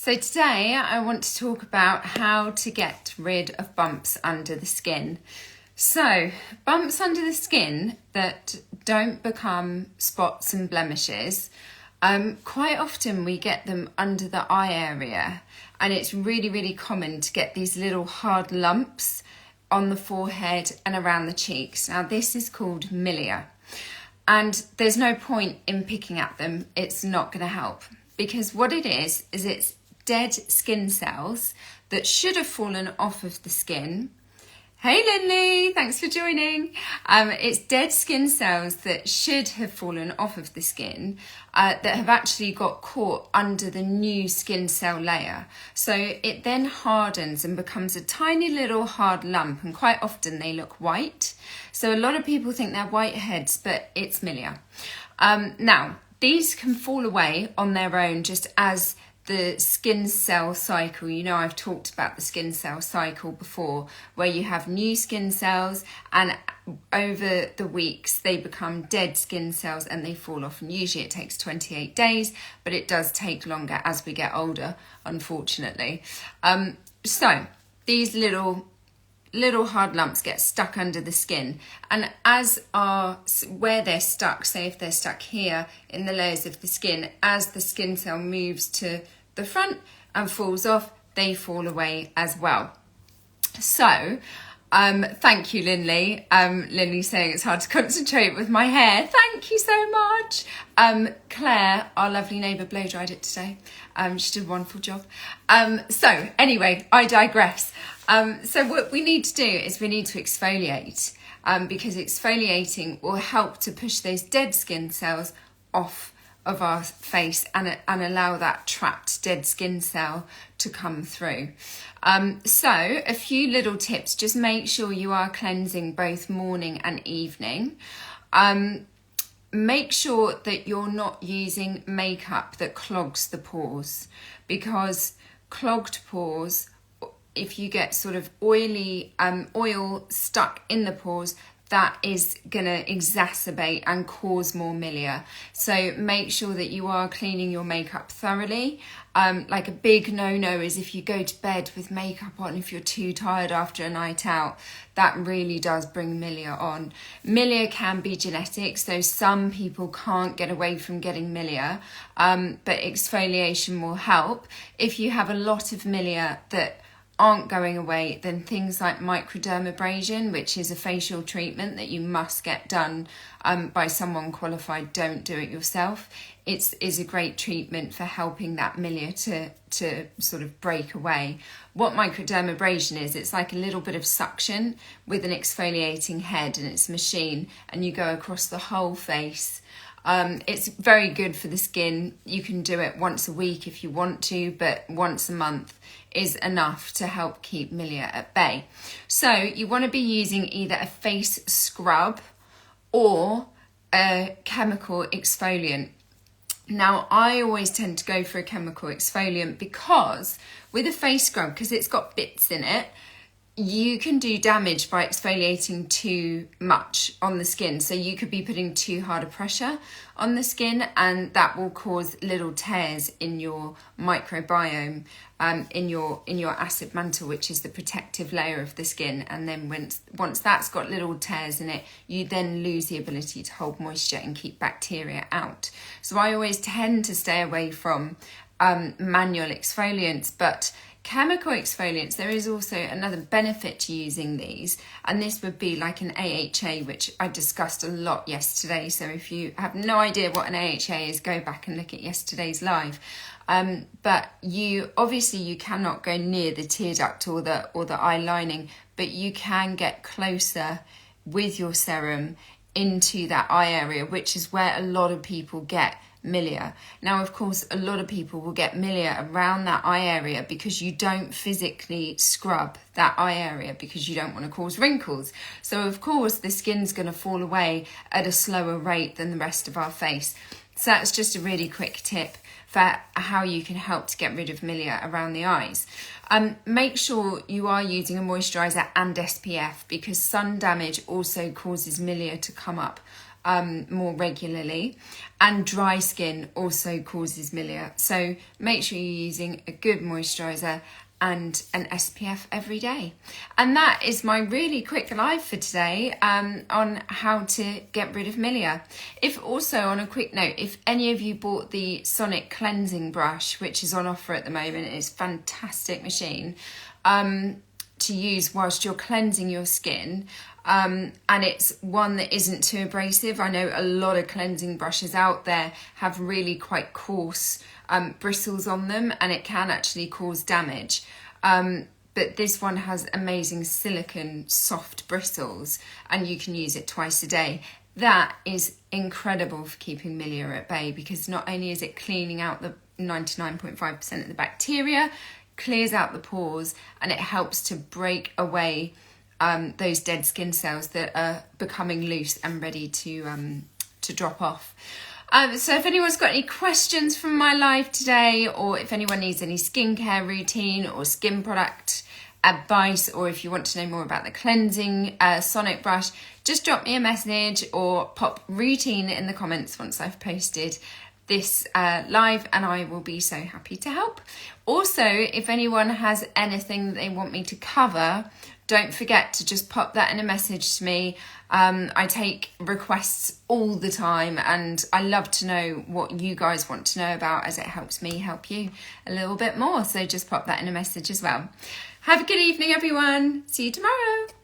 So today I want to talk about how to get rid of bumps under the skin. So bumps under the skin that don't become spots and blemishes, quite often we get them under the eye area, and it's really common to get these little hard lumps on the forehead and around the cheeks. Now this is called milia, and there's no point in picking at them. It's not going to help, because what it is it's dead skin cells that should have fallen off of the skin. Hey Lindley, thanks for joining. It's dead skin cells that should have fallen off of the skin that have actually got caught under the new skin cell layer. So it then hardens and becomes a tiny little hard lump, and quite often they look white. So a lot of people think they're whiteheads, but it's milia. Now, these can fall away on their own just as the skin cell cycle. You know, I've talked about the skin cell cycle before, where you have new skin cells and over the weeks they become dead skin cells and they fall off, and usually it takes 28 days, but it does take longer as we get older, unfortunately. So these little hard lumps get stuck under the skin, and where they're stuck, say if they're stuck here in the layers of the skin, as the skin cell moves to the front and falls off, they fall away as well. So thank you, Lindley. Lindley saying it's hard to concentrate with my hair. Thank you so much. Claire, our lovely neighbour, blow dried it today. She did a wonderful job. So anyway, I digress. So what we need to do is we need to exfoliate, because exfoliating will help to push those dead skin cells off of our face and allow that trapped dead skin cell to come through. So a few little tips: just make sure you are cleansing both morning and evening. Make sure that you're not using makeup that clogs the pores, because clogged pores, if you get sort of oily oil stuck in the pores, that is going to exacerbate and cause more milia. So make sure that you are cleaning your makeup thoroughly. Like a big no-no is if you go to bed with makeup on, if you're too tired after a night out, that really does bring milia on. Milia can be genetic, so some people can't get away from getting milia, but exfoliation will help. If you have a lot of milia that aren't going away, then things like microdermabrasion, which is a facial treatment that you must get done by someone qualified, don't do it yourself. It is a great treatment for helping that milia to sort of break away. What microdermabrasion is, it's like a little bit of suction with an exfoliating head, and it's a machine, and you go across the whole face. It's very good for the skin. You can do it once a week if you want to, but once a month is enough to help keep milia at bay. So you want to be using either a face scrub or a chemical exfoliant. Now, I always tend to go for a chemical exfoliant because with a face scrub, because it's got bits in it, you can do damage by exfoliating too much on the skin. So you could be putting too hard a pressure on the skin, and that will cause little tears in your microbiome, in your acid mantle, which is the protective layer of the skin. And then once that's got little tears in it, you then lose the ability to hold moisture and keep bacteria out. So I always tend to stay away from manual exfoliants, but chemical exfoliants, there is also another benefit to using these, and this would be like an AHA, which I discussed a lot yesterday. So if you have no idea what an AHA is, go back and look at yesterday's live. But you cannot go near the tear duct or the eye lining, but you can get closer with your serum into that eye area, which is where a lot of people get milia. Now, of course, a lot of people will get milia around that eye area because you don't physically scrub that eye area, because you don't want to cause wrinkles. So, of course, the skin's going to fall away at a slower rate than the rest of our face. So that's just a really quick tip for how you can help to get rid of milia around the eyes. Make sure you are using a moisturiser and SPF, because sun damage also causes milia to come up more regularly, and dry skin also causes milia. So make sure you're using a good moisturiser and an SPF every day. And that is my really quick live for today on how to get rid of milia. If also, on a quick note, if any of you bought the Sonic cleansing brush, which is on offer at the moment, it's a fantastic machine to use whilst you're cleansing your skin, and it's one that isn't too abrasive. I know a lot of cleansing brushes out there have really quite coarse bristles on them, and it can actually cause damage. But this one has amazing silicone soft bristles, and you can use it twice a day. That is incredible for keeping milia at bay, because not only is it cleaning out the 99.5% of the bacteria, clears out the pores, and it helps to break away those dead skin cells that are becoming loose and ready to drop off. So if anyone's got any questions from my live today, or if anyone needs any skincare routine or skin product advice, or if you want to know more about the cleansing Sonic brush, just drop me a message or pop routine in the comments once I've posted this live, and I will be so happy to help. Also, if anyone has anything that they want me to cover, don't forget to just pop that in a message to me. I take requests all the time, and I love to know what you guys want to know about, as it helps me help you a little bit more. So just pop that in a message as well. Have a good evening, everyone. See you tomorrow.